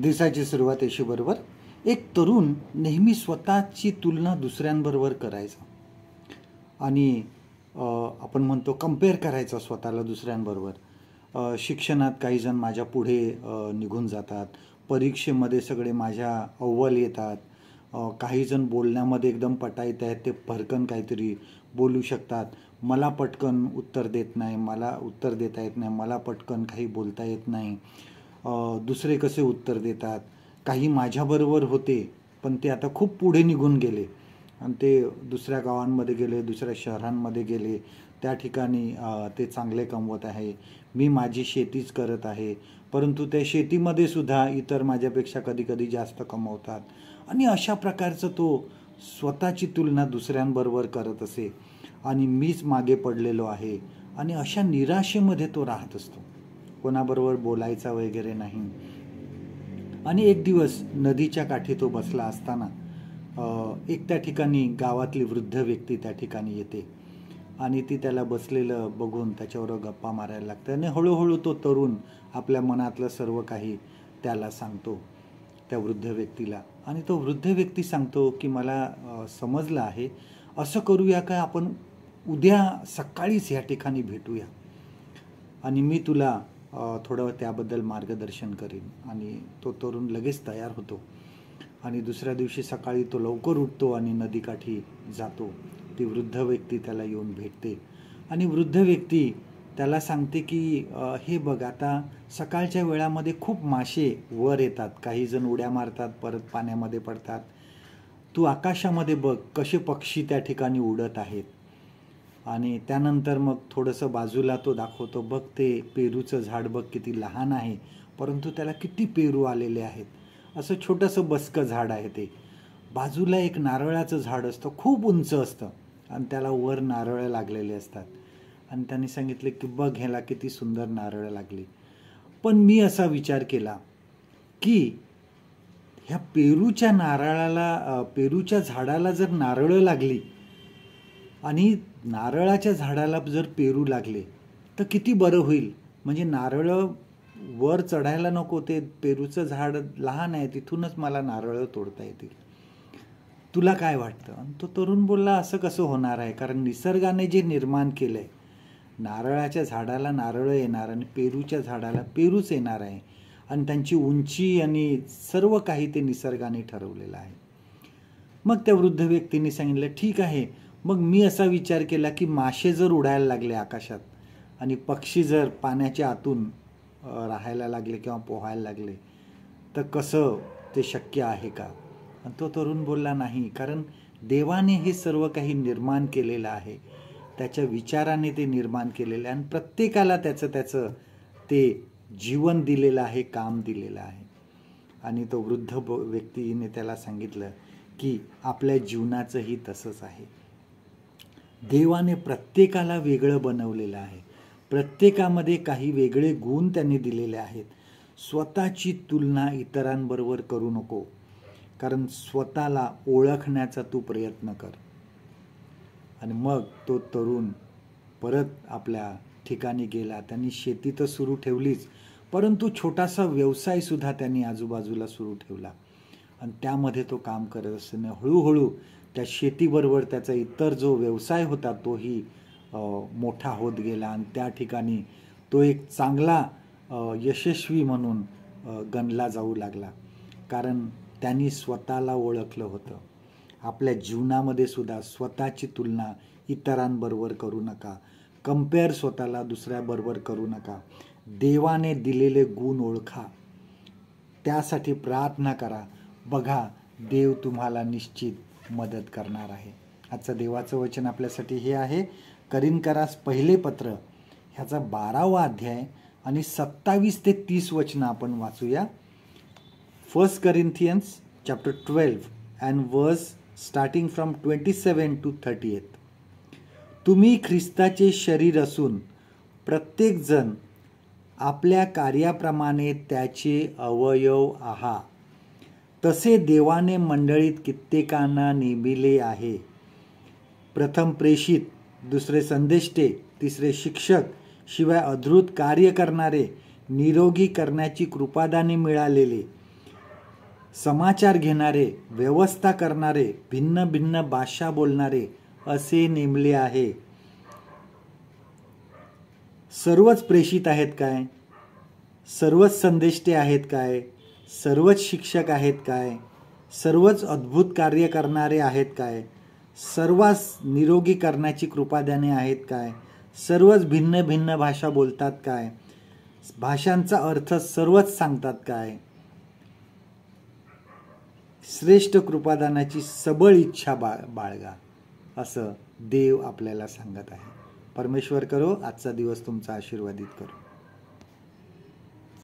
दिवसाची सुरुवात येशूबरोबर. एक तरुण नेहमी स्वतःची तुलना दुसऱ्यांबरोबर करायचा आणि आपण म्हणतो कंपेअर करायचा स्वतःला दुसऱ्यांबरोबर. शिक्षणात काही जण माझ्या पुढे निघून जातात, परीक्षेमध्ये सगळे माझ्या अव्वल येतात, काही जण बोलण्यामध्ये एकदम पटाईत आहेत, ते भरकन काहीतरी बोलू शकतात, मला पटकन उत्तर देत नाही, मला उत्तर देता येत नाही, मला पटकन काही बोलता येत नाही. दुसरे कसे उत्तर देतात, काही माझ्याबरोबर होते पण ते आता खूप पुढे निघून गेले आणि ते दुसऱ्या गावांमध्ये गेले, दुसऱ्या शहरांमध्ये गेले, त्या ठिकाणी ते चांगले कमवत आहे. मी माझी शेतीच करत आहे, परंतु त्या शेतीमध्ये सुद्धा इतर माझ्यापेक्षा कधी कधी जास्त कमवतात. आणि अशा प्रकारचं तो स्वतःची तुलना दुसऱ्यांबरोबर करत असे आणि मीच मागे पडलेलो आहे आणि अशा निराशेमध्ये तो राहत असतो, कोणाबरोबर बोलायचा वगैरे नाही. आणि एक दिवस नदीच्या काठी तो बसला असताना एक त्या ठिकाणी गावातली वृद्ध व्यक्ती त्या ठिकाणी येते आणि ती त्याला बसलेलं बघून त्याच्यावर गप्पा मारायला लागते आणि हळूहळू तो तरुण आपल्या मनातलं सर्व काही त्याला सांगतो, त्या वृद्ध व्यक्तीला. आणि तो वृद्ध व्यक्ती सांगतो की मला समजलं आहे, असं करूया का, आपण उद्या सकाळीच या ठिकाणी भेटूया आणि मी तुला थोडं त्याबद्दल मार्गदर्शन करीन. आणि तो तरुण लगेच तयार होतो आणि दुसऱ्या दिवशी सकाळी तो लवकर उठतो आणि नदीकाठी जातो. ती वृद्ध व्यक्ती त्याला येऊन भेटते आणि वृद्ध व्यक्ती त्याला सांगते की हे बघ, आता सकाळच्या वेळामध्ये खूप मासे वर येतात, काही जण उड्या मारतात, परत पाण्यामध्ये पडतात. तू आकाशामध्ये बघ कसे पक्षी त्या ठिकाणी उडत आहेत. आणि त्यानंतर मग थोडंसं बाजूला तो दाखवतो, बघ ते पेरूचं झाड बघ किती लहान आहे, परंतु त्याला किती पेरू आलेले आहेत. असं छोटंसं बसकं झाड आहे ते. बाजूला एक नारळाचं झाड असतं, खूप उंच असतं आणि त्याला वर नारळ लागलेले असतात. आणि त्यांनी सांगितले की बघ ह्याला किती सुंदर नारळ लागली. पण मी असा विचार केला की ह्या पेरूच्या झाडाला जर नारळं लागली आणि नारळाच्या झाडाला जर पेरू लागले तर किती बरं होईल. म्हणजे नारळं वर चढायला नको, ते पेरूचं झाड लहान आहे, तिथूनच मला नारळं तोडता येतील. तुला काय वाटतं? आणि तो तरुण बोलला, असं कसं होणार आहे, कारण निसर्गाने जे निर्माण केलंय, नारळाच्या झाडाला नारळ येणार आणि पेरूच्या झाडाला पेरूच येणार आहे आणि त्यांची उंची आणि सर्व काही ते निसर्गाने ठरवलेलं आहे. मग त्या वृद्ध व्यक्तीने सांगितलं, ठीक आहे, मग मी असा विचार केला की मासे जर उडायला लागले आकाशात आणि पक्षी जर पाण्याच्या आतून राहायला लागले किंवा पोहायला लागले तर कसं ते शक्य आहे का? आणि तो तरुण बोलला, नाही, कारण देवाने हे सर्व काही निर्माण केलेलं आहे, त्याच्या विचाराने ते निर्माण केलेलं आहे आणि प्रत्येकाला त्याचं ते जीवन दिलेलं आहे, काम दिलेलं आहे. आणि तो वृद्ध व्यक्तीने त्याला सांगितलं की आपल्या जीवनाचंही तसंच आहे. देवाने प्रत्येकाला वेगळं बनवलेलं आहे, प्रत्येकामध्ये काही वेगळे गुण त्यांनी दिलेले आहेत. स्वतःची तुलना इतरांबरोबर करू नको, कारण स्वतःला ओळखण्याचा तू प्रयत्न कर. आणि मग तो तरुण परत आपल्या ठिकाणी गेला. त्यांनी शेती तर सुरू ठेवलीच, परंतु छोटासा व्यवसायसुद्धा त्यांनी आजूबाजूला सुरू ठेवला आणि त्यामध्ये तो काम करत असताना हळूहळू त्या शेतीबरोबर त्याचा इतर जो व्यवसाय होता तोही मोठा होत गेला आणि त्या ठिकाणी तो एक चांगला यशस्वी म्हणून गणला जाऊ लागला, कारण त्यांनी स्वतःला ओळखलं होतं. आपल्या जीवनामध्ये सुद्धा स्वतःची तुलना इतरांबरोबर करू नका, कंपेअर स्वतःला दुसऱ्याबरोबर करू नका. देवाने दिलेले गुण ओळखा, त्यासाठी प्रार्थना करा, बघा देव तुम्हाला निश्चित मदत करणार आहे. आजचं देवाचं वचन आपल्यासाठी हे आहे, करिन्थकरास पहिले पत्र ह्याचा 12वा अध्याय आणि 27 ते 30 वचनं आपण वाचूया. 1 Corinthians chapter 12 and verse starting from 27 to 38. तुम्ही ख्रिस्ताचे शरीर असून प्रत्येक जण आपल्या कार्याप्रमाणे त्याचे अवयव आहात. तसे देवाने मंडळीत कित्येकांना नेमिले आहे. प्रथम प्रेषित, दुसरे संदेष्टे, तिसरे शिक्षक, शिवाय अद्भुत कार्य करणारे, निरोगी करण्याची कृपादाने मिळालेले, समाचार घेणारे, व्यवस्था करणारे, भिन्न भिन्न भाषा बोलणारे असे नेमले आहे. सर्वच प्रेषित आहेत काय? सर्वच संदेष्टे आहेत काय? सर्वच शिक्षक आहेत काय? सर्वच अद्भुत कार्य करणारे आहेत काय? सर्वांस निरोगी करण्याची कृपादाने आहेत काय? सर्वच भिन्न भिन्न भाषा बोलतात काय? भाषांचा अर्थ सर्वच सांगतात काय? श्रेष्ठ कृपादानाची सबळ इच्छा बाळगा असं देव आपल्याला सांगत आहे. परमेश्वर करो आजचा दिवस तुमचा आशीर्वादित करो.